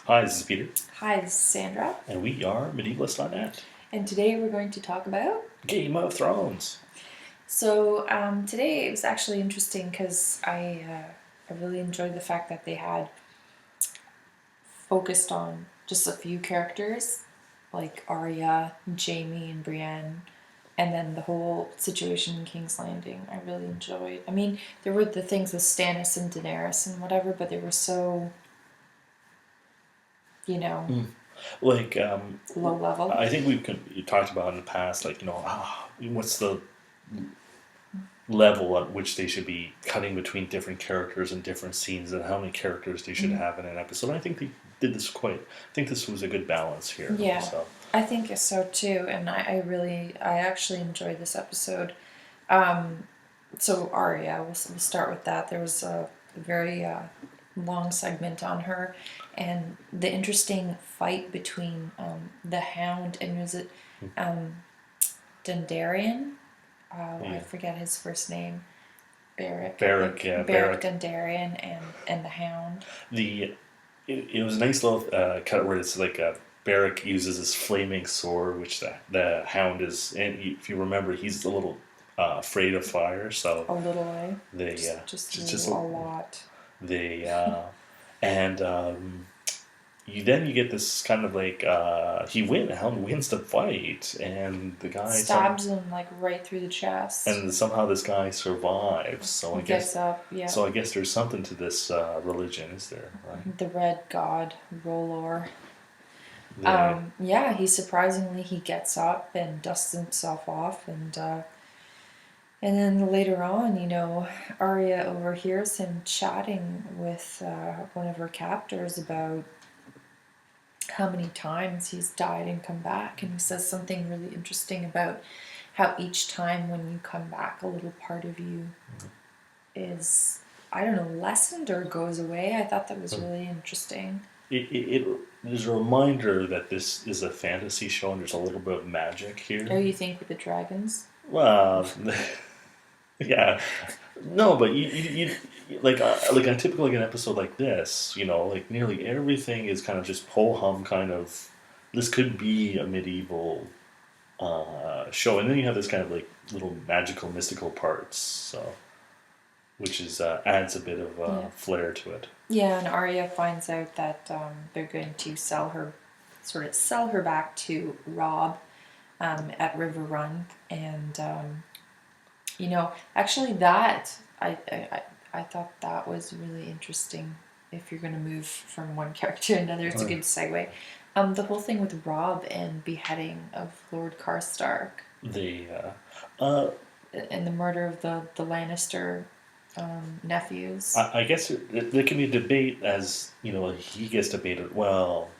Hi, this is Peter. Hi, this is Sandra. And we are Medievalist.net. And today we're going to talk about Game of Thrones. So today it was actually interesting because I really enjoyed the fact that they had focused on just a few characters like Arya, Jaime, and Brienne, and then the whole situation in King's Landing. I really enjoyed. I mean, there were the things with Stannis and Daenerys and whatever, but they were so, Like, low level. I think you talked about in the past, what's the level at which they should be cutting between different characters and different scenes and how many characters they should have in an episode. I think they did this I think this was a good balance here. Yeah, so. I think so too, and I actually enjoyed this episode. So Arya, we'll start with that. There was a very long segment on her, and the interesting fight between the Hound and was it Dondarrion? I forget his first name. Barrack Dondarrion and the Hound. It was a nice little cut where it's like Barrack uses his flaming sword, which the Hound is, and if you remember, he's a little afraid of fire, so a little, eh? They just a lot. They and you get this kind of like Hound wins the fight, and the guy stabs him like right through the chest, and somehow this guy survives. So I guess gets up. Yeah. So I guess there's something to this religion, is there? Right? The Red God, Rolor. He surprisingly gets up and dusts himself off, and then later on, Arya overhears him chatting with one of her captors about how many times he's died and come back, and he says something really interesting about how each time when you come back, a little part of you is, I don't know, lessened or goes away. I thought that was really interesting. It is a reminder that this is a fantasy show and there's a little bit of magic here. Oh, you think with the dragons? Well, yeah, no, but you like a typical an episode like this, like nearly everything is kind of just ho hum kind of. This could be a medieval show, and then you have this kind of like little magical, mystical parts, so which is adds a bit of flair to it. Yeah, and Arya finds out that they're going to sell her back to Robb at River Run, and actually that I thought that was really interesting. If you're going to move from one character to another, it's a good segue. The whole thing with Robb and beheading of Lord Karstark. And the murder of the Lannister nephews. I guess there can be a debate as, he gets debated, well,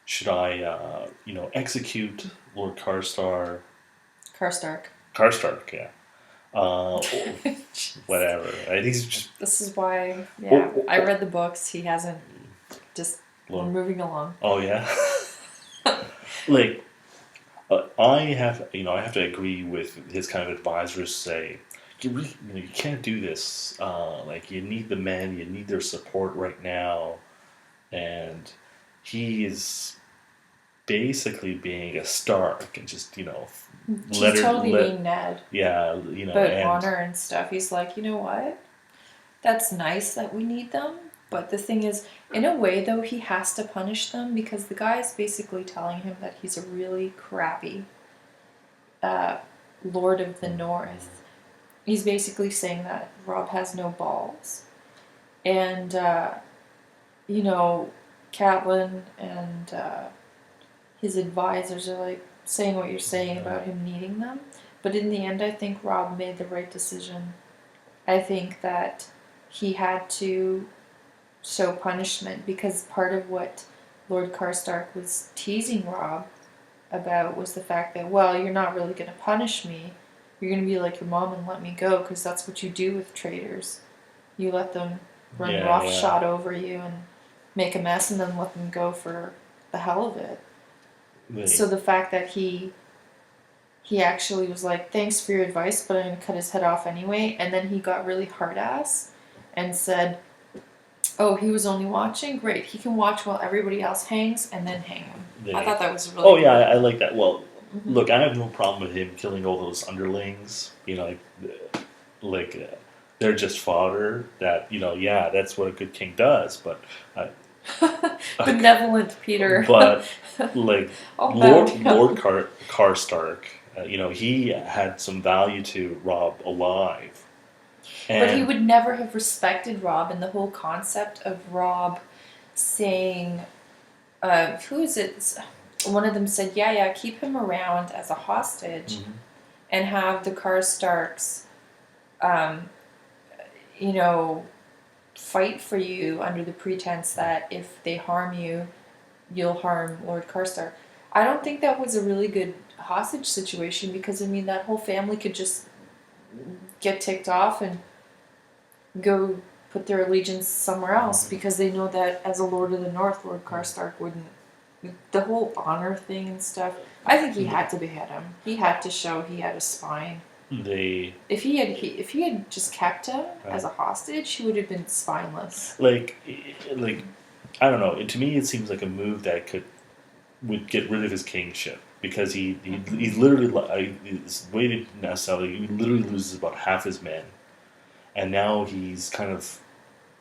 should I, execute Lord Karstark? Karstark, yeah. Whatever. I think it's just... This is why, I read the books. He hasn't... we're moving along. Oh, yeah? I have to agree with his kind of advisors say, you can't do this. You need the men, you need their support right now. And he is basically being a Stark and just, being Ned. Yeah, About honor and stuff. He's like, you know what? That's nice that we need them. But the thing is, in a way, though, he has to punish them because the guy's basically telling him that he's a really crappy Lord of the North. He's basically saying that Robb has no balls. And, Catelyn and his advisors are like saying what you're saying about him needing them. But in the end, I think Robb made the right decision. I think that he had to show punishment because part of what Lord Karstark was teasing Robb about was the fact that, well, you're not really going to punish me. You're going to be like your mom and let me go because that's what you do with traitors. You let them run roughshod over you and make a mess and then let them go for the hell of it. Really? So the fact that he actually was like, thanks for your advice, but I'm going to cut his head off anyway. And then he got really hard-ass and said, Oh, he was only watching? Great. He can watch while everybody else hangs and then hang him. I They, thought that was really oh yeah, cool. I like that. Well, Hmm. look, I have no problem with him killing all those underlings. Like they're just fodder. That yeah, that's what a good king does. I, Benevolent Peter. but like All about Lord him. Karstark, he had some value to Robb alive, But he and would never have respected Robb, and the whole concept of Robb saying, who is it? One of them said, yeah, keep him around as a hostage Mhm. and have the Karstarks, um, you know, fight for you under the pretense that if they harm you, you'll harm Lord Karstark. I don't think that was a really good hostage situation because, I mean, that whole family could just get ticked off and go put their allegiance somewhere else because they know that as a Lord of the North, Lord Karstark wouldn't. The whole honor thing and stuff. I think he had to behead him. He had to show he had a spine. they If he had just kept him as a hostage, he would have been spineless. like I don't know. To me, it seems like a move that would get rid of his kingship because he literally he's waited now. So he literally loses about half his men, and now he's kind of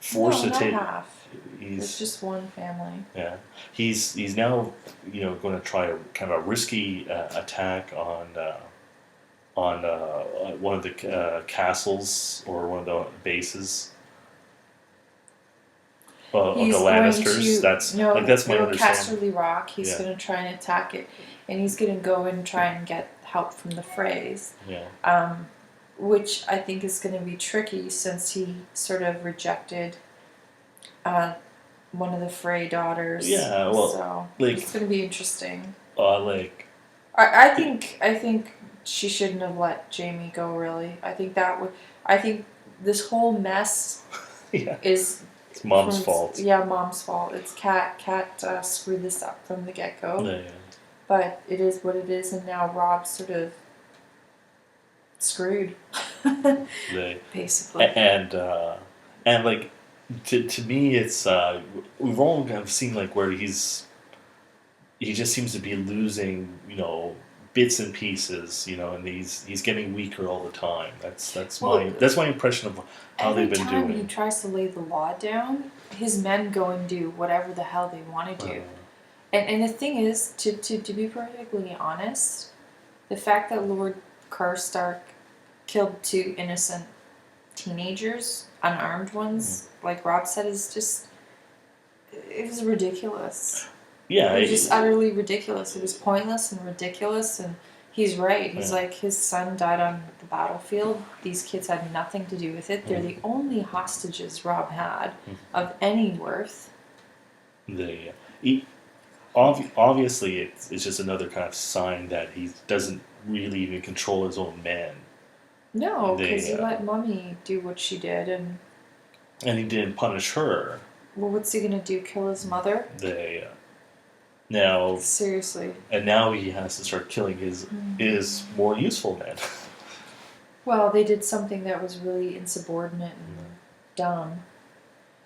forced No, to not take. half. It's He's just one family. Yeah, he's now going to try a kind of a risky attack on one of the castles or one of the bases of the He's going Lannisters. to That's my understanding. Casterly Rock. He's Yeah, going to try and attack it, and he's going to go and try and get help from the Freys. yeah, Which I think is going to be tricky since he sort of rejected uh, one of the Frey daughters. yeah. Well, So like it's going to be interesting. like I think she shouldn't have let Jamie go. Really, I think that would. I think this whole mess yeah, is it's mom's fault. Yeah, mom's fault. It's Cat screwed this up from the get go. Yeah, But it is what it is, and now Rob's sort of screwed. they Basically. and like to me, it's we've all kind of seen like where he just seems to be losing, bits and pieces, and he's getting weaker all the time. That's my impression of how they've been Every time he doing. tries to lay the law down, his men go and do whatever the hell they want to do. And the thing is, to be perfectly honest, the fact that Lord Karstark killed 2 innocent teenagers, unarmed ones, like Robb said, is just, it was ridiculous. Yeah, It was just utterly ridiculous. It was pointless and ridiculous, and he's right. He's like, his son died on the battlefield. These kids had nothing to do with it. They're the only hostages Robb had of any worth. Obviously, it's just another kind of sign that he doesn't really even control his own men. No, because he let Mummy do what she did, and he didn't punish her. well, what's he gonna do? Kill his mother? Now Seriously. and now he has to start killing his more useful men. Well, they did something that was really insubordinate and dumb.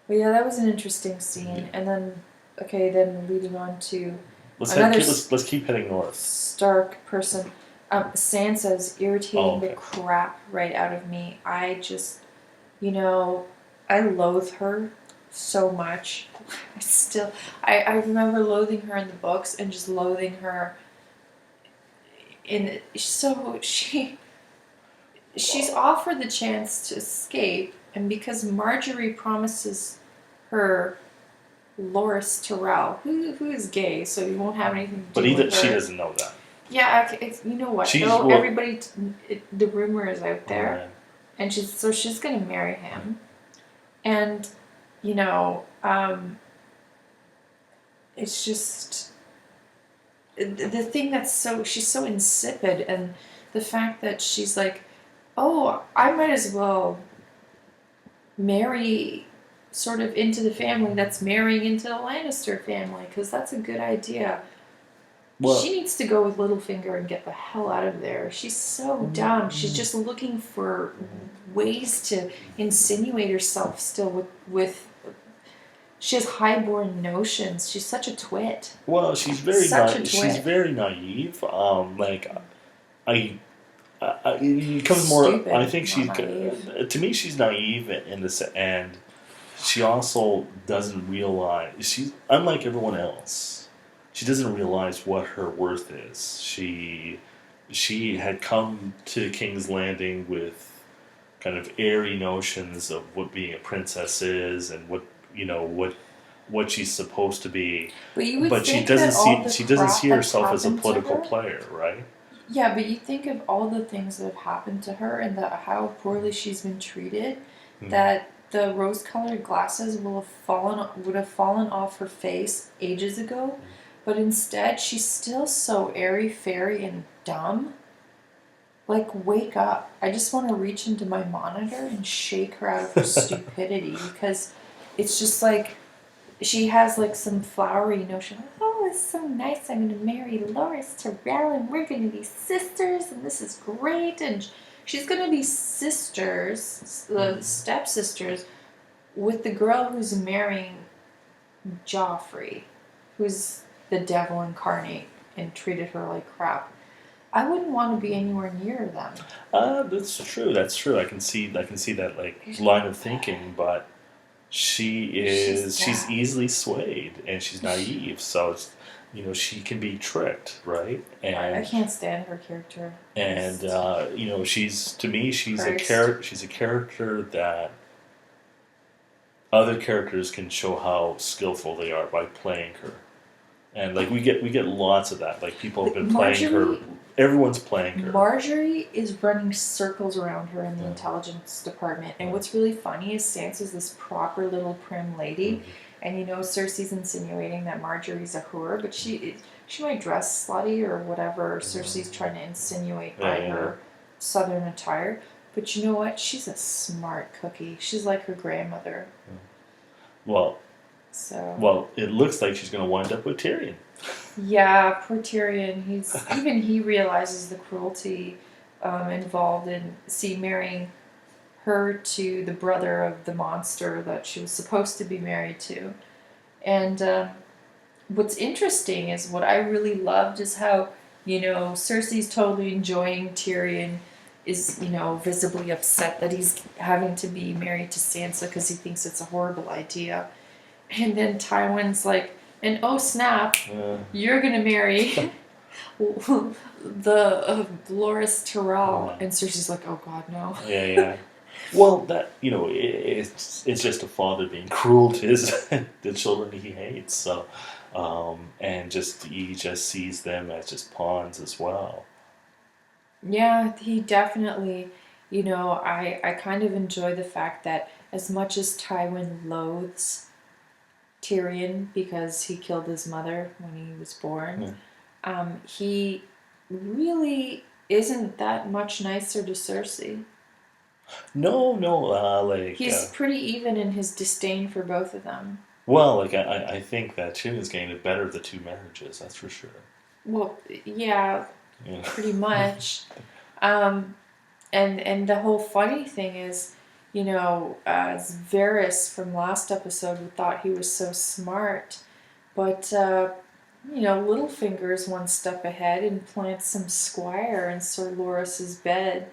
But yeah, that was an interesting scene. And then, then leading on to Let's keep heading north. Stark person. Sansa's irritating the crap right out of me. I just, I loathe her so much. I remember loathing her in the books and just loathing her she's offered the chance to escape, and because Marjorie promises her Loras Tyrell, who is gay, so he won't have anything to do with her. She doesn't know that. Yeah, you know what? Everybody, the rumor is out there, and she's gonna marry him, and it's just the thing that's she's so insipid, and the fact that she's like, oh, I might as well marry sort of into the family that's marrying into the Lannister family, because that's a good idea. Well, she needs to go with Littlefinger and get the hell out of there. She's so dumb. She's just looking for ways to insinuate herself still with she has highborn notions. She's such a twit. Well, Such a she's twit. very naive. I, it comes more. I Stupid, think not naive. to me she's naive in this, and she also doesn't realize she's unlike everyone else. She doesn't realize what her worth is. She had come to King's Landing with kind of airy notions of what being a princess is and what she's supposed to be, But you would but think that all the she doesn't crap see that's herself as a happened to political her. player, right? Yeah, but you think of all the things that have happened to her and how poorly she's been treated, Hmm. that the rose-colored glasses would have fallen off her face ages ago, but instead she's still so airy-fairy and dumb. Like, wake up. I just want to reach into my monitor and shake her out of her stupidity because it's just like she has like some flowery notion. Oh, it's so nice. I'm going to marry Loras Tyrell and we're going to be sisters and this is great. And she's going to be sisters, stepsisters, with the girl who's marrying Joffrey, who's the devil incarnate and treated her like crap. I wouldn't want to be anywhere near them. That's true. That's true. I can see that like line of thinking, but she's easily swayed and she's naive, so it's she can be tricked, right? I And can't stand her character. she's to me Christ. she's a character that other characters can show how skillful they are by playing her. And like we get lots of that. Like people have been playing her. Everyone's playing her. Marjorie is running circles around her in the intelligence department. And what's really funny is Sansa's this proper little prim lady. Mhm. And Cersei's insinuating that Marjorie's a whore, but she might dress slutty or whatever Cersei's trying to insinuate by her southern attire. But you know what? She's a smart cookie. She's like her grandmother. Well, So it looks like she's going to wind up with Tyrion. yeah, poor Tyrion. He realizes the cruelty involved in marrying her to the brother of the monster that she was supposed to be married to. And what's interesting is what I really loved is how Cersei's totally enjoying Tyrion. Is visibly upset that he's having to be married to Sansa because he thinks it's a horrible idea. And then Tywin's like, and oh snap, you're gonna marry the Loras Tyrell. And Cersei's like, oh god, no. Yeah. Well, that it's just a father being cruel to the children he hates. So, and he just sees them as just pawns as well. Yeah, he definitely, I kind of enjoy the fact that as much as Tywin loathes Tyrion because he killed his mother when he was born, he really isn't that much nicer to Cersei. No, He's pretty even in his disdain for both of them. well, I think that Tyrion's getting the better of the two marriages. That's for sure. Well, yeah, Yeah. pretty much. And the whole funny thing is, as Varys from last episode thought he was so smart, but Littlefinger's one step ahead and plants some squire in Sir Loras's bed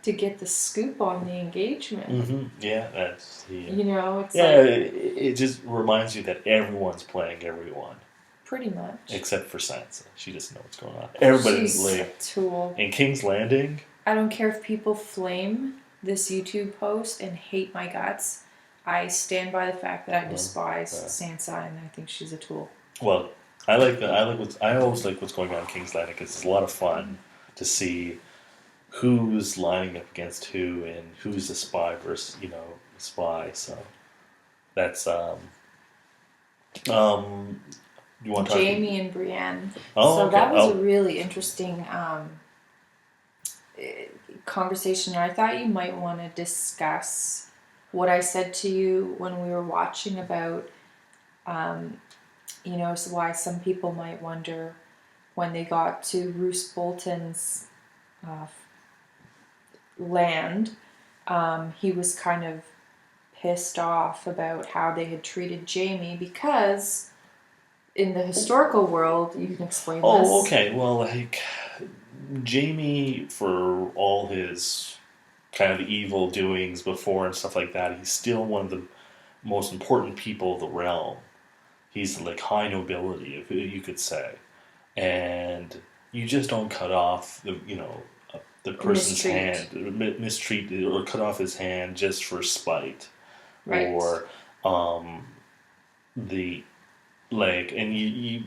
to get the scoop on the engagement. Mm-hmm. Yeah, that's It's it just reminds you that everyone's playing everyone. Pretty much. Except for Sansa. She doesn't know what's going on. Everybody's She's a tool. In King's Landing. I don't care if people flame this YouTube post and hate my guts. I stand by the fact that I despise Sansa and I think she's a tool. Well, I always like what's going on in King's Landing because it's a lot of fun to see who's lining up against who and who's a spy versus a spy. So that's you want to talk Jamie and Brienne. Oh, so okay. that was a really interesting conversation. I thought you might want to discuss what I said to you when we were watching about, so why some people might wonder when they got to Roose Bolton's land, he was kind of pissed off about how they had treated Jaime because in the historical world, you can explain this. Oh, okay. Well, like Jamie, for all his kind of evil doings before and stuff like that, he's still one of the most important people of the realm. He's like high nobility, if you could say, and you just don't cut off the person's hand, mistreat or cut off his hand just for spite, Right. or the like, and you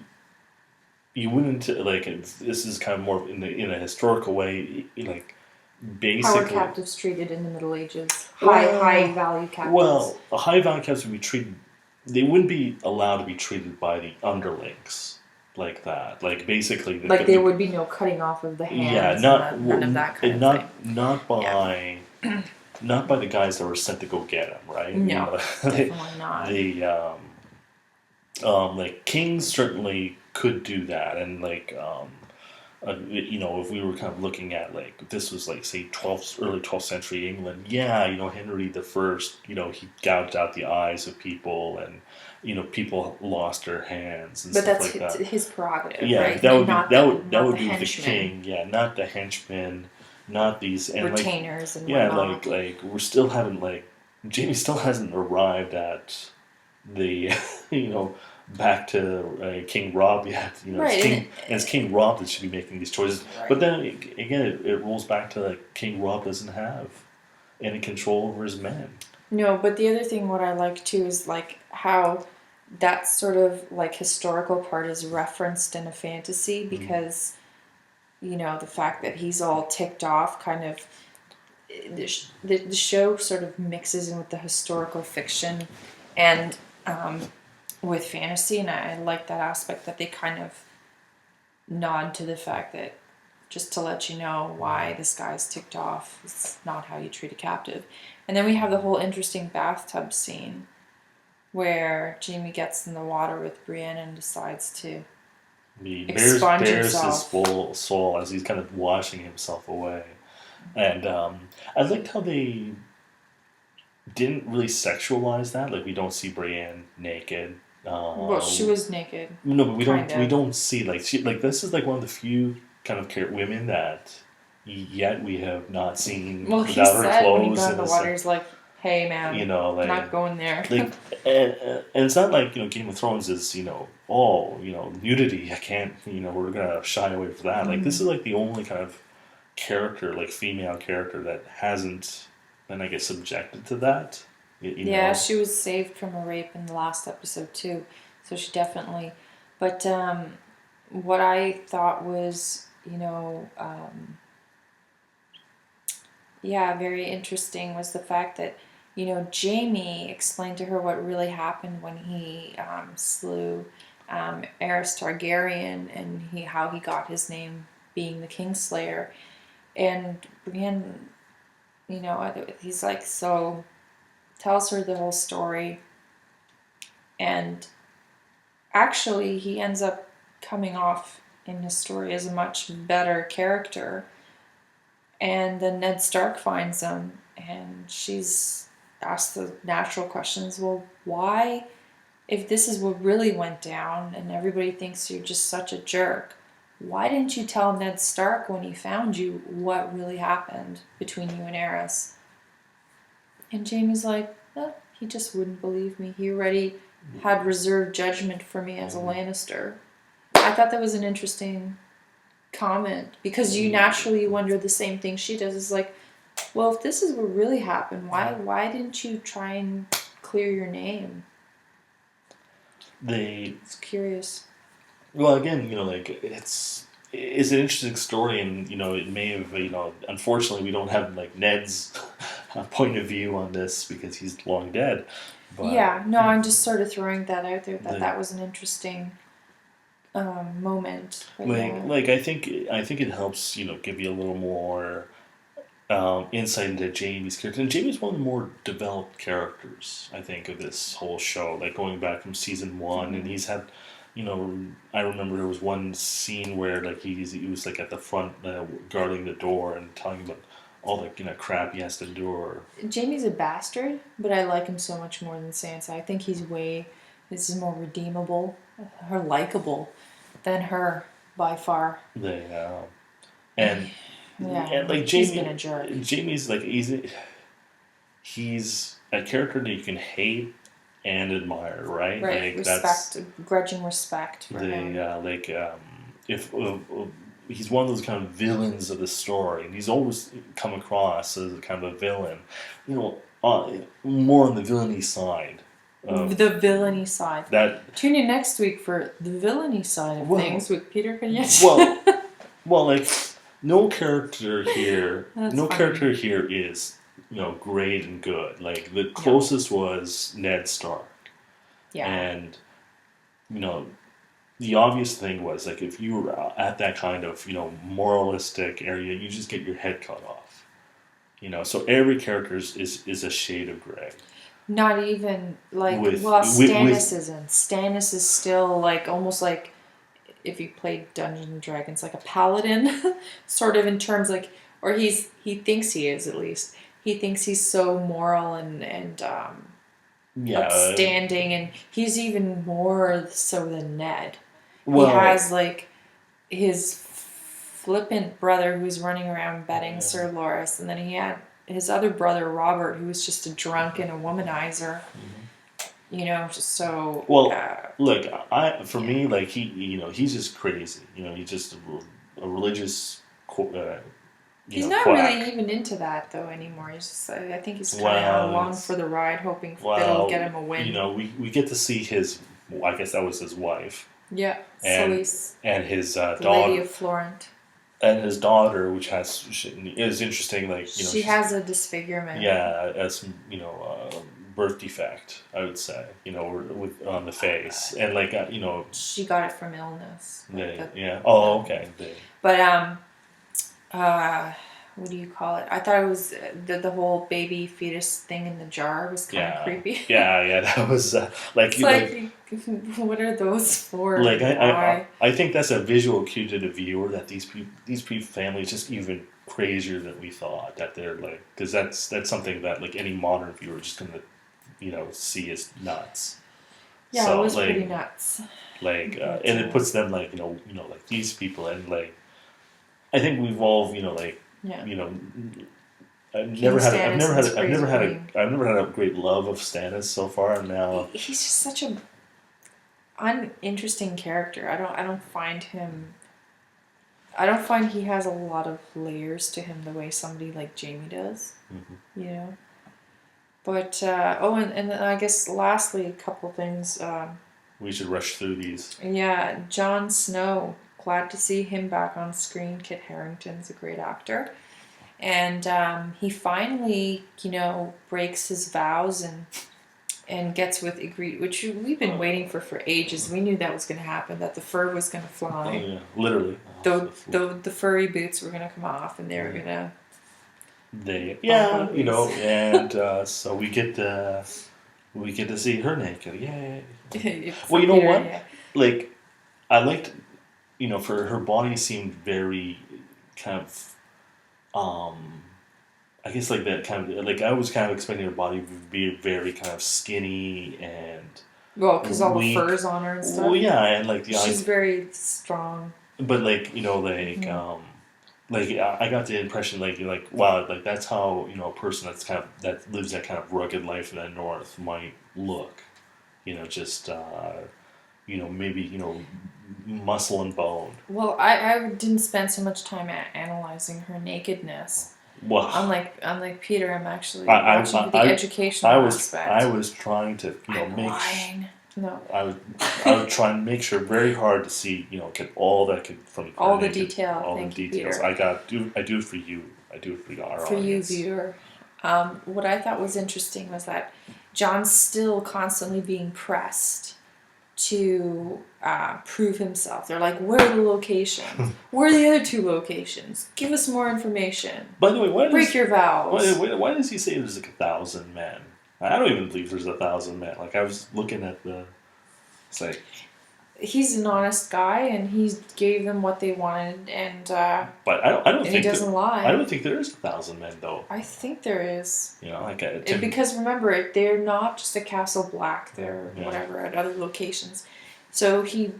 wouldn't like this is kind of more in a historical way, like How are basically. captives treated in the Middle Ages? High value captives. Well, the high value captives would be treated. They wouldn't be allowed to be treated by the underlings like that. Like basically, there would be no cutting off of the hands. Yeah, none of that kind of thing. Not by not by the guys that were sent to go get him, right? No, definitely not. Like kings certainly could do that, and like if we were kind of looking at like this was like say early 12th century England, Henry the First, he gouged out the eyes of people, and people lost their hands and but stuff that's like that. his prerogative, Yeah, right? that would be the king, not the henchmen, not these and retainers like, and whatnot. like we still haven't like Jamie still hasn't arrived at the back to King Robb yet. Right. It's King Robb that should be making these choices. Right. But then again, it rolls back to like King Robb doesn't have any control over his men. No, but the other thing, what I like too, is like how that sort of like historical part is referenced in a fantasy because, the fact that he's all ticked off kind of, the show sort of mixes in with the historical fiction and with fantasy, and I like that aspect that they kind of nod to the fact that just to let you know why this guy's ticked off. It's not how you treat a captive. And then we have the whole interesting bathtub scene where Jamie gets in the water with Brienne and decides to expunge himself. His full soul as he's kind of washing himself away. And I liked how they didn't really sexualize that. Like we don't see Brienne naked. Well, she was naked. No, but we don't see this is like one of the few kind of women that yet we have not seen without her clothes. When he got in the water, he's like, "Hey, man, not going there." And it's not like Game of Thrones is nudity. I can't we're gonna shy away from that. Like this is like the only kind of character, like female character, that hasn't been subjected to that. Yeah, she was saved from a rape in the last episode too, so she definitely. But what I thought was, very interesting was the fact that, Jamie explained to her what really happened when he slew Aerys Targaryen and how he got his name being the Kingslayer. And Brienne, he's like, so tells her the whole story. And actually, he ends up coming off in his story as a much better character. And then Ned Stark finds him, and she's asked the natural questions. Well, why, if this is what really went down and everybody thinks you're just such a jerk, why didn't you tell Ned Stark when he found you what really happened between you and Aerys? And Jaime's like, he just wouldn't believe me. He already had reserved judgment for me as a Lannister. I thought that was an interesting comment, because you naturally wonder the same thing she does. Is like, well, if this is what really happened, why didn't you try and clear your name? It's curious. Well, again, it's an interesting story, and it may have unfortunately we don't have Ned's point of view on this because he's long dead. But, I'm just sort of throwing that out there that was an interesting moment. I think it helps give you a little more insight into Jaime's character. And Jaime's one of the more developed characters, I think, of this whole show. Like going back from season 1, and he's had. I remember there was one scene where he was at the front guarding the door and telling about all the crap he has to endure. Jaime's a bastard, but I like him so much more than Sansa. I think this is more redeemable, her likable than her by far. And like he's been a jerk. Jaime's like he's a character that you can hate and admire, right? Right, Like grudging respect for him. If he's one of those kind of villains of the story, and he's always come across as a kind of a villain, more on the villainy side. The villainy side. That tune in next week for the villainy side of things with Peter Vignetti. well, like no character here is great and good. Like the closest was Ned Stark. Yeah. And the obvious thing was like if you were at that kind of moralistic area, you just get your head cut off. So every character is a shade of gray. Not even like Stannis isn't. Stannis is still like almost like if you played Dungeons and Dragons, like a paladin, sort of in terms like, or he thinks he is at least. He thinks he's so moral and upstanding, and he's even more so than Ned. Well, he has like his flippant brother who's running around betting Sir Loras, and then he had his other brother Robert, who was just a drunk and a womanizer. So look, me, like he's just crazy. He's just a religious. He's not quack. Really even into that though anymore. He's just, I think he's kind of along for the ride, hoping it'll get him a win. We get to see his. I guess that was his wife. Yeah, Celise. And his daughter. Lady of Florent. And his daughter, which is interesting, like she has a disfigurement. Yeah, as birth defect, I would say. On the face, and like she got it from illness. Okay. But what do you call it? I thought it was the whole baby fetus thing in the jar was kind of creepy. Yeah, that was what are those for? Like I think that's a visual cue to the viewer that these families just even crazier than we thought, that they're like, because that's something that like any modern viewer is just gonna see as nuts. Yeah, so, it was pretty nuts. Like and it puts them like like these people, and like I think we've all I've never had a great love of Stannis so far, and now he's just such a uninteresting character. I don't find he has a lot of layers to him the way somebody like Jaime does. Mm-hmm. But and I guess lastly a couple things. We should rush through these. Yeah, Jon Snow. Glad to see him back on screen. Kit Harington's a great actor. And he finally, breaks his vows and gets with Ygritte, which we've been waiting for ages. We knew that was going to happen, that the fur was going to fly. Oh, yeah, literally. The furry boots were going to come off, and they were going to... and so we get to see her naked. Yay. Well, you know what? Yeah. Like, I liked... for her body seemed very kind of, I guess like that kind of, like I was kind of expecting her body to be very kind of skinny and because all the fur's on her and stuff. Well, yeah, and like she's very strong. But like I got the impression like wow, like that's how a person that lives that kind of rugged life in the north might look, just. Maybe, muscle and bone. Well, I didn't spend so much time analyzing her nakedness. Well, unlike Peter, I'm actually watching the educational aspect. I was trying to, I would try and make sure very hard to see, get all that from all the detail. All the details. Peter. I do it for you. I do it for our audience. You, viewer. What I thought was interesting was that Jon's still constantly being pressed to prove himself. They're like, where are the locations? Where are the other 2 locations? Give us more information. By the way, break your vows. Why does he say there's like 1,000 men? I don't even believe there's 1,000 men. Like I was looking at it's like he's an honest guy, and he gave them what they wanted, and But I don't he think doesn't lie. I don't think there is 1,000 men though. I think there is. You know, like Because remember, they're not just at Castle Black. They're whatever at other locations. So he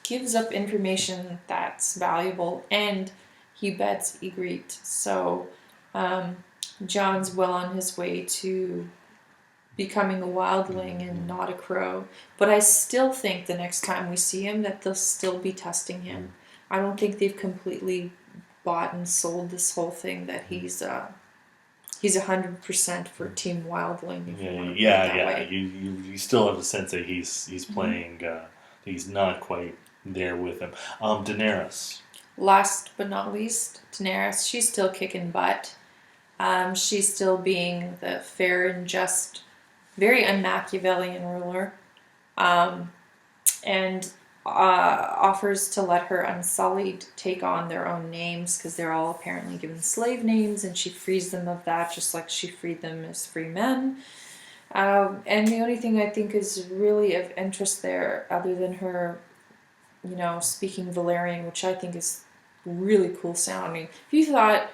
gives up information that's valuable, and he bets Ygritte. So Jon's well on his way to becoming a wildling and not a crow. But I still think the next time we see him that they'll still be testing him. I don't think they've completely bought and sold this whole thing that he's 100% for Team Wildling. If you want to put it that way. You still have the sense that he's playing. He's not quite there with him. Daenerys. Last but not least, Daenerys. She's still kicking butt. She's still being the fair and just, very un-Machiavellian ruler, and offers to let her Unsullied take on their own names because they're all apparently given slave names, and she frees them of that just like she freed them as free men. And the only thing I think is really of interest there, other than her, speaking Valyrian, which I think is really cool sounding. If you thought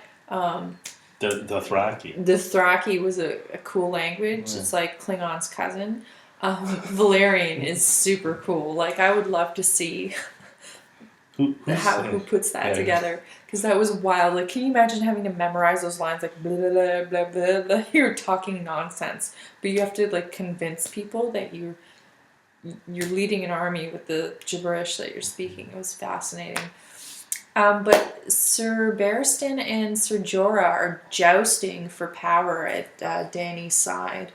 the Dothraki. The Dothraki was a cool language. Yeah. It's like Klingon's cousin. Valyrian is super cool. Like, I would love to see who puts that together. Because that was wild. Like, can you imagine having to memorize those lines like blah, blah, blah, blah, blah. You're talking nonsense. But you have to, like, convince people that you're leading an army with the gibberish that you're speaking. It was fascinating. But Sir Barristan and Sir Jorah are jousting for power at Dany's side.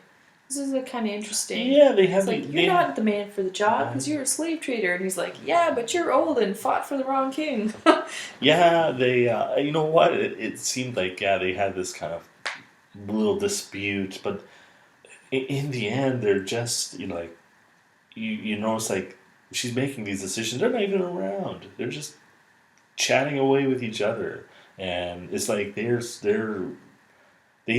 This is kind of interesting. Yeah, they have. It's like, you're not the man for the job because you're a slave trader. And he's like, yeah, but you're old and fought for the wrong king. Yeah, they. You know what? It seemed like they had this kind of little dispute, but in the end, they're just like you notice like she's making these decisions. They're not even around. They're just chatting away with each other, and it's like they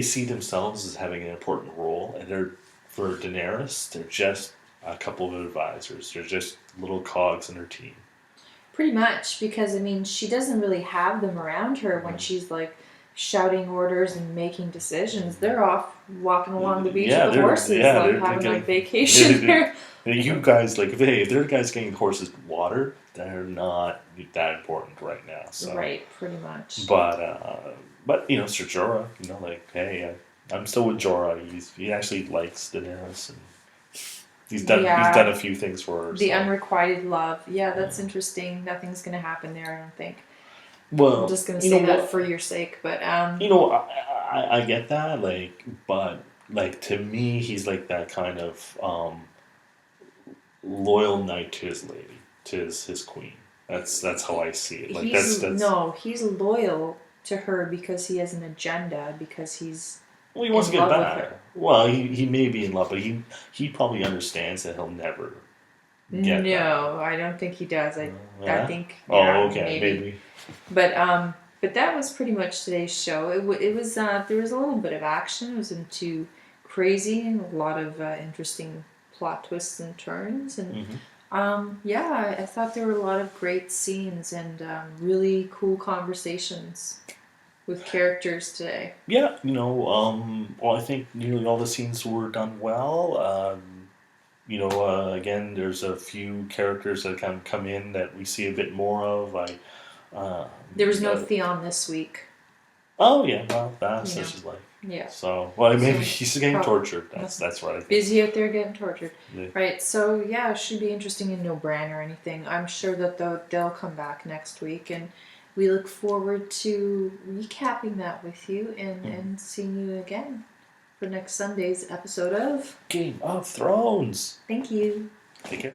see themselves as having an important role, and for Daenerys, they're just a couple of advisors. They're just little cogs in her team. Pretty much, because she doesn't really have them around her when she's like shouting orders and making decisions. They're off walking along the beach with the horses, like having a vacation. You guys, like, if they're the guys getting horses water, they're not that important right now. So. Right, pretty much. But Sir Jorah, like, hey, I'm still with Jorah. He actually likes Daenerys, and he's done a few things for her. The unrequited love, that's interesting. Nothing's gonna happen there, I don't think. Well, I'm just gonna say that for your sake, but I get that, like, but like to me, he's like that kind of loyal knight to his lady, to his queen. That's how I see it. Like he's loyal to her because he has an agenda, because he's he wants to get back. Well, he may be in love, but he probably understands that he'll never get back. I don't think he does. I think okay, maybe. But that was pretty much today's show. It was there was a little bit of action. It wasn't too crazy, and a lot of interesting plot twists and turns, and I thought there were a lot of great scenes and really cool conversations with characters today. Yeah, I think nearly all the scenes were done well. Again, there's a few characters that kind of come in that we see a bit more of. There was no Theon this week. Oh yeah, well that's what she's like. Yeah. So maybe he's getting tortured. That's what I think. Busy out there getting tortured. Yeah. Right. So it should be interesting in No Bran or anything. I'm sure that they'll come back next week, and we look forward to recapping that with you and seeing you again for next Sunday's episode of Game of Thrones. Thank you. Take care.